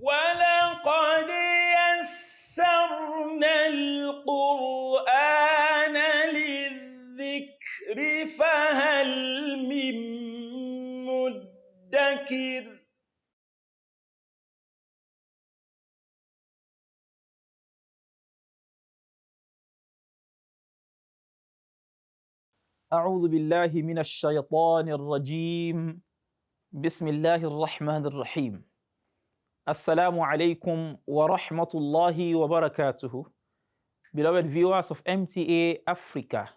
وَلَقَدْ يَسَّرْنَا الْقُرْآنَ لِلذِّكْرِ فَهَلْ مِن مُّدَّكِرٍ. أعوذ بالله من الشيطان الرجيم. بسم الله الرحمن الرحيم. Assalamu alaikum wa rahmatullahi wa barakatuhu. Beloved viewers of MTA Africa,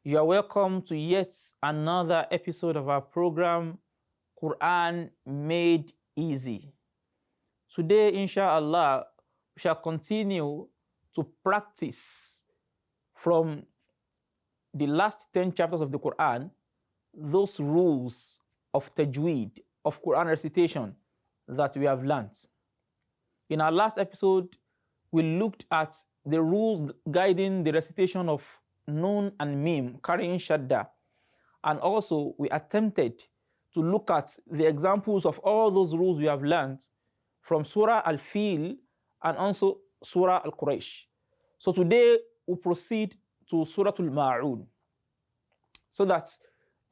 you are welcome to yet another episode of our program, Quran Made Easy. Today, inshallah, we shall continue to practice from the last 10 chapters of the Quran, those rules of tajweed, of Quran recitation that we have learned. In our last episode, we looked at the rules guiding the recitation of Nun and Mim, carrying shadda. And also, we attempted to look at the examples of all those rules we have learned from Sūra Al Fīl and also Sūra Al Quraysh. So today, we proceed to Sūra Al Ma'un, so that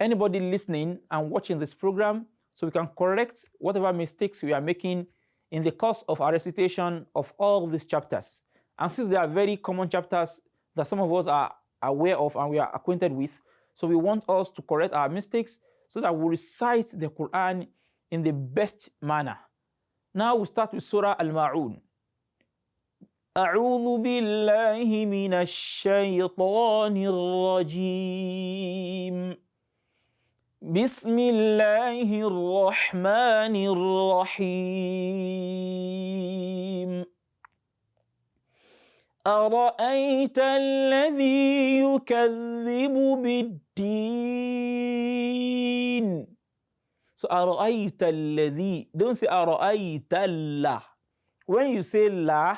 anybody listening and watching this program, so we can correct whatever mistakes we are making in the course of our recitation of all these chapters. And since they are very common chapters that some of us are aware of and we are acquainted with, so we want us to correct our mistakes so that we recite the Quran in the best manner. Now we start with Surah Al-Ma'un. أعوذ بالله من الشيطان الرجيم. بسم الله الرحمن الرحيم. أرأيت الذي يكذب بالدين. So أرأيت الذي, don't say أرأيت الله. When you say la,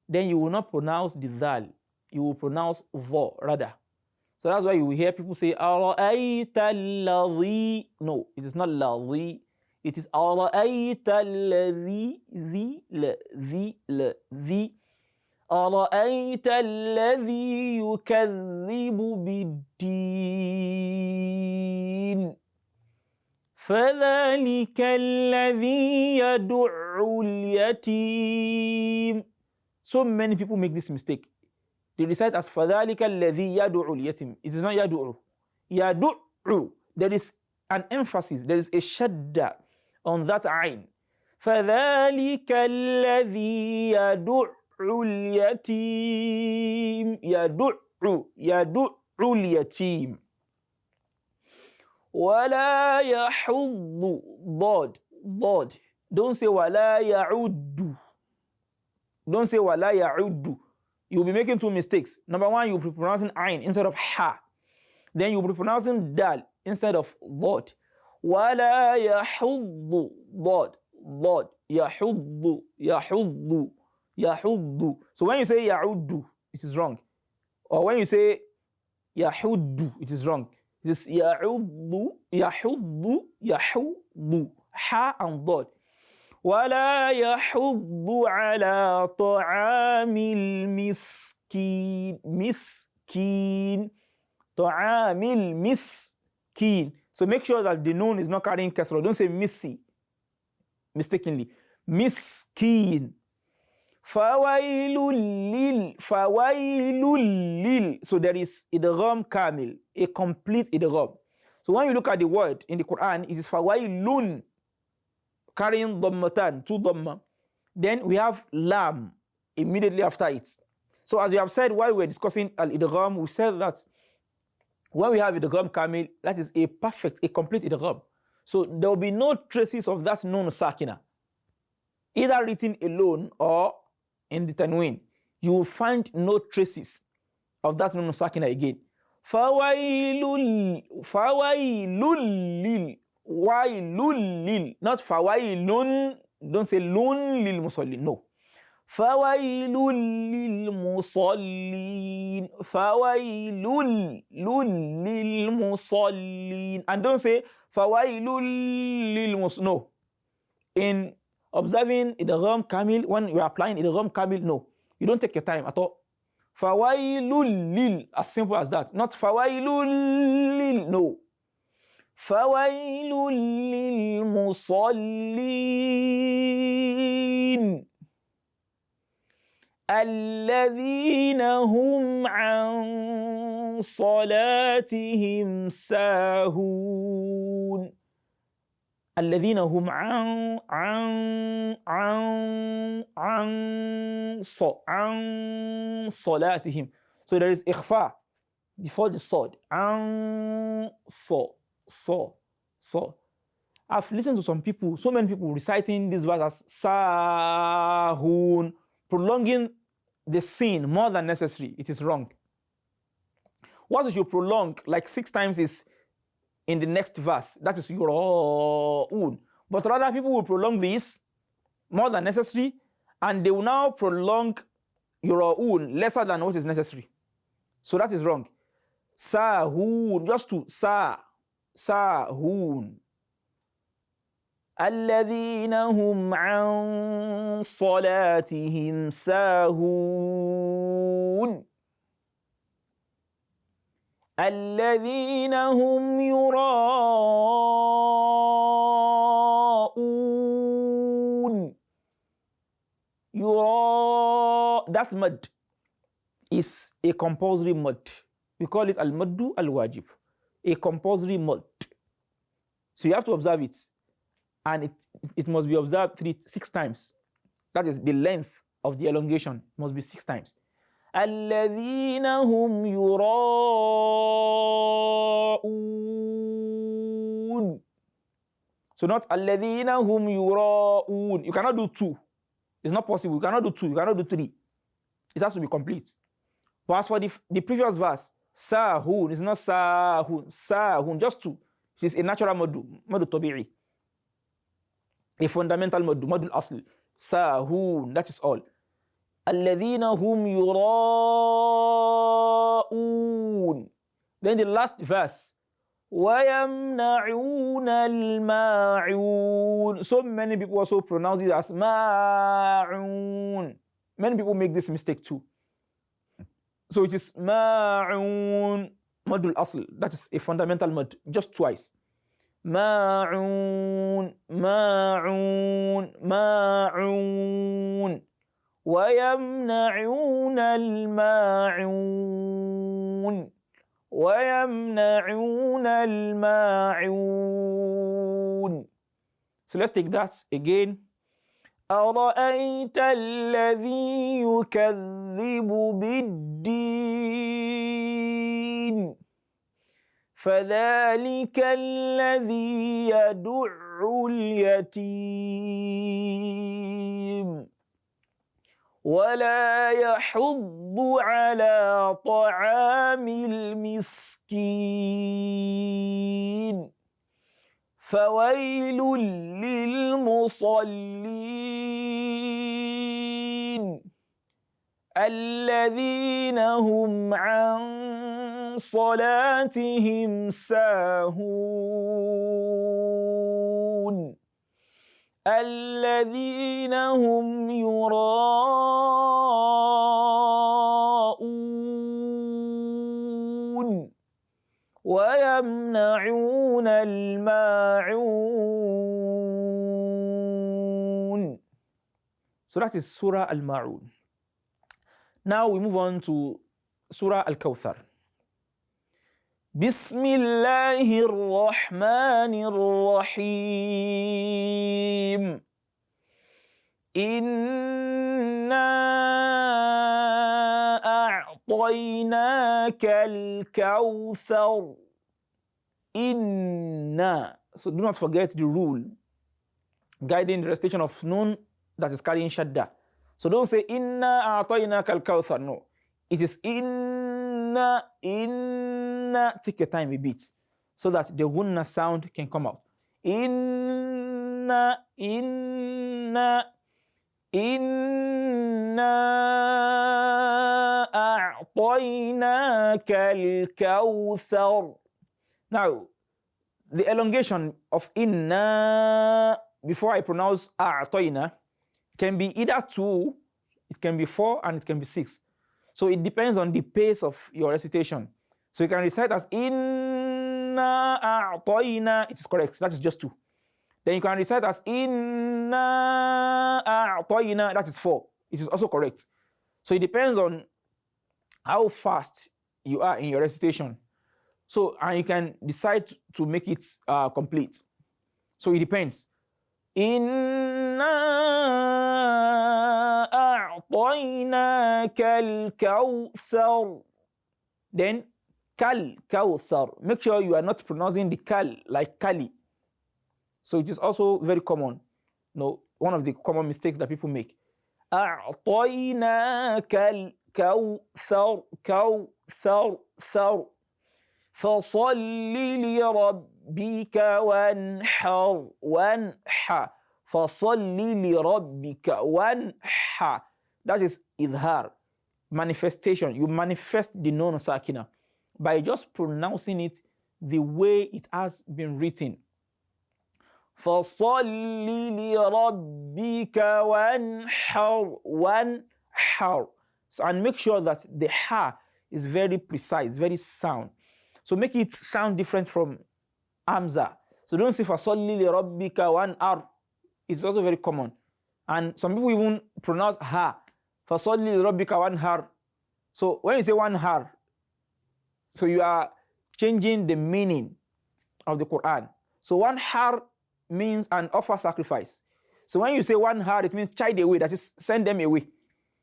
then you will not pronounce the dal, you will pronounce the rather. So that's why you will hear people say أَرَأَيْتَ الَّذِي. No, it is not الَّذِي. It is أَرَأَيْتَ الَّذِي ذِي أَرَأَيْتَ الَّذِي يُكَذِّبُ بِالدِّينِ فَذَلِكَ الَّذِي يَدُعُّ الْيَتِيمَ. So many people make this mistake. They recite as فَذَلِكَ الَّذِي يَدُعُ الْيَتِيمِ. It is not يَدُعُ. يَدُعُ. There is an emphasis, there is a shadda on that ayn. فَذَلِكَ الَّذِي يَدُعُ الْيَتِيمِ. يَدُعُ الْيَتِيمِ. وَلَا يَحُضُّ. ضاد. Don't say وَلَا يَعُدُّ. Don't say وَلَا يَعُدُّ. You'll be making two mistakes. Number one, you'll be pronouncing ayn instead of ha. Then you'll be pronouncing dal instead of dhad. وَلَا يَحُضُّ. ضاد. يَحُضُّ. So when you say يَعُدُّ, it is wrong. Or when you say يَحُدُّ, it is wrong. It is يَحُضُّ. Ha and dhad. ولا يحض على طعام المسكين. مسكين. طعام المسكين. So make sure that the noun is not carrying kasra. Don't say missy mistakenly. Miskin. فويل لل. So there is idgham kamil, a complete idgham. So when you look at the word in the Quran, it is fawailun, carrying dhammatan, two dhamma. Then we have lam immediately after it. So as we have said while we were discussing al-idgham, we said that when we have idgham kamil, that is a perfect, a complete idgham. So there will be no traces of that nun sākinah, either written alone or in the tanween. You will find no traces of that nun sākinah again. Fawailul lil. Wailul lil, not fawailun. Don't say lun lil musallin. No. Fawailul lil musallin. Fawailul lil musallin. And don't say fawailul lil mus. No. In Observing idgham kamil, when you are applying idgham kamil, no. You don't take your time at all. Fawailul lil, as simple as that. Not fawailul lil, no. Fawailul lil musallin alladhina hum an salatihim sahun. الذين هم عن صلاتهم. So there is ikhfa before the sword. I've listened to some people, so many people reciting this verse as sahun, prolonging the sin more than necessary. It is wrong. What you should prolong like 6 times is in the next verse, that is yura'un. But rather people will prolong this more than necessary, and they will now prolong yura'un lesser than what is necessary. So that is wrong. Sahun, just to sahun. Alladhina hum an salatihim sahun. الذين هم يراءون. That mud is a compulsory mud. We call it al-maddu al-wajib, a compulsory mud. So you have to observe it, and it must be observed 6 times. That is the length of the elongation must be 6 times. الذين هم يراءون. So not الذين هم يراءون. You cannot do 2. It's not possible. You cannot do 2. You cannot do 3. It has to be complete. But as for the previous verse, sahun is not sahun, just 2. It is a natural madu tabi'i. A fundamental madu asl. Sahun, that is all. الذين هم يراءون. Then the last verse, وَيَمْنَعُونَ الْمَاعُونَ. So many people also pronounce it as ma'un. Many people make this mistake too. So it is ma'un, madul asl. That is a fundamental mad, just twice. Ma'un, ma'un, ma'un. وَيَمْنَعُونَ الْمَاعُونَ. وَيَمْنَعُونَ الْمَاعُونَ. So let's take that again. أَرَأَيْتَ الَّذِي يُكَذِّبُ بِالدِّينِ فَذَلِكَ الَّذِي يَدُعُّ الْيَتِيمَ ولا يحض على طعام المسكين فويل للمصلين الذين هم عن صلاتهم ساهون الذين هم يراءون ويمنعون الماعون. So that is Sūra Al-Ma'un. Now we move on to Sūra Al-Kawthar. بسم الله الرحمن الرحيم إنا أعطيناك الكوثر إنا. So do not forget the rule guiding the recitation of nun that is carrying shadda. So don't say إنا أعطيناك الكوثر. No, it is إنا. Take your time a bit so that the gunna sound can come out. Inna a'tainaka al-kawthar. Now, the elongation of inna before I pronounce a'tayna can be either 2, it can be 4, and it can be 6. So it depends on the pace of your recitation. So you can recite as inna a'tayna, it is correct, that is just 2. Then you can recite as inna a'tayna, that is 4, it is also correct. So it depends on how fast you are in your recitation. So, and you can decide to make it complete. So it depends. Inna a'tainaka al-kawthar. Then kal-kawthar. Make sure you are not pronouncing the kal like kali. So it is also very common. No, one of the common mistakes that people make. A'tainaka al-kawthar, kawthar, thar. فَصَلِّ لِرَبِّكَ وَانْحَرْ وَانْحَ فَصَلِّ لِرَبِّكَ وَانْحَ. That is idhar, manifestation. You manifest the noun sākinah by just pronouncing it the way it has been written. فَصَلِّ لِرَبِّكَ وَانْحَرْ وَانْحَرْ. So, and make sure that the ha is very precise, very sound. So make it sound different from Hamza. So don't say fasalli li rabbika wanhar. It's also very common. And some people even pronounce ha. Fasalli li rabbika wanhar. So when you say wanhar, so you are changing the meaning of the Quran. So wanhar means an offer sacrifice. So when you say wanhar, it means chide away, that is send them away.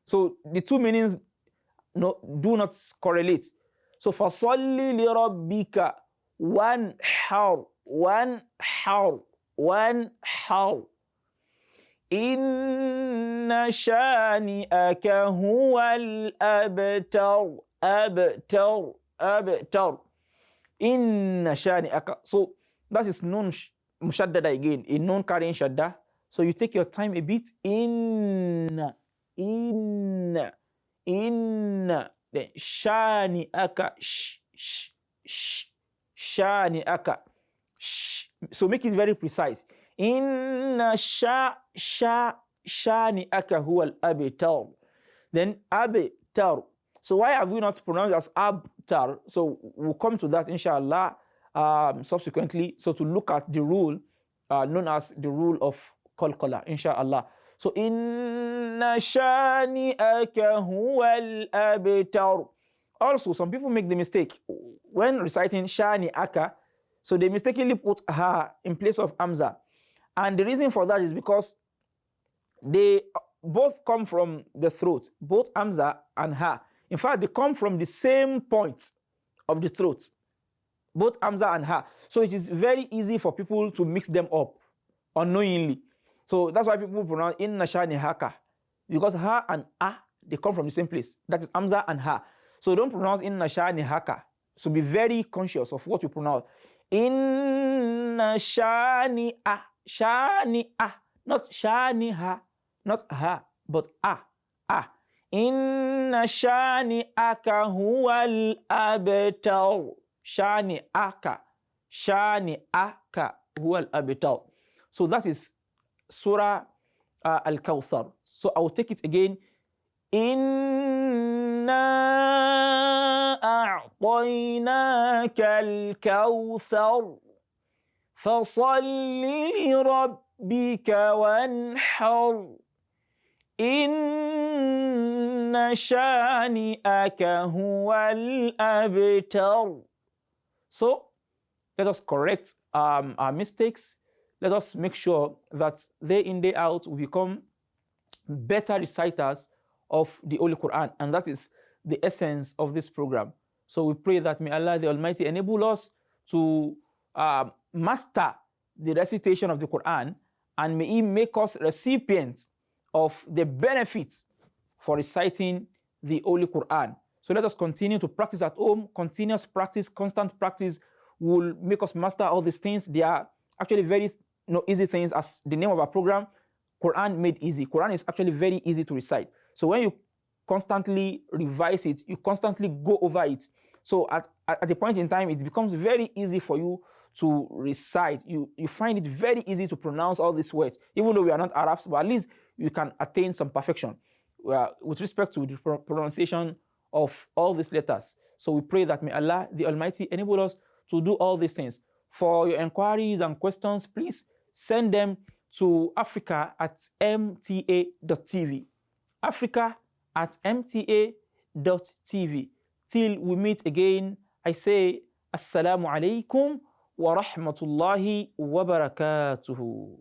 So the two meanings do not correlate. So fasalli li rabbika wanhar wanhar wanhar. Inna shani'aka huwal abtar abtar abtar. Inna shani'aka. So that is nun mushaddadah again, a nun carrying shadda. So you take your time a bit. Inna then shani'aka, shani'aka. So make it very precise. Inna shani'aka huwal abtar. Then abtar. So why have we not pronounced as abtar? So we'll come to that inshallah subsequently. So to look at the rule known as the rule of qalqala, inshallah. So inna shani'aka huwal abtar. Also, some people make the mistake when reciting shani'aka, so they mistakenly put ha in place of hamza. And the reason for that is because they both come from the throat, both hamza and ha. In fact, they come from the same point of the throat, both hamza and ha. So it is very easy for people to mix them up unknowingly. So that's why people pronounce inna shani'aka, because ha and ah, they come from the same place. That is hamza and ha. So don't pronounce inna shani'aka. So be very conscious of what you pronounce. Inna shani'a, shani'a, not shaniha, not ha, but ah, ah. Inna shani'aka huwal abtar. Shani'aka, shani'aka huwal abtar. So that is Sūra Al Fātiha. So I will take it again. Inna a'tainaka al-kawthar fasalli li rabbika wanhar. Inna shani'aka huwal abtar. So let us correct our mistakes. Let us make sure that day in, day out, we become better reciters of the Holy Quran. And that is the essence of this program. So we pray that may Allah the Almighty enable us to master the recitation of the Quran, and may He make us recipients of the benefits for reciting the Holy Quran. So let us continue to practice at home. Continuous practice, constant practice will make us master all these things. They are actually very easy things, as the name of our program, Quran Made Easy. Quran is actually very easy to recite. So when you constantly revise it, you constantly go over it. So at a point in time, it becomes very easy for you to recite. You find it very easy to pronounce all these words, even though we are not Arabs, but at least you can attain some perfection with respect to the pronunciation of all these letters. So we pray that may Allah the Almighty enable us to do all these things. For your inquiries and questions, please send them to africa@mta.tv. africa@mta.tv. Till we meet again, I say Assalamu alaikum wa rahmatullahi wa barakatuhu.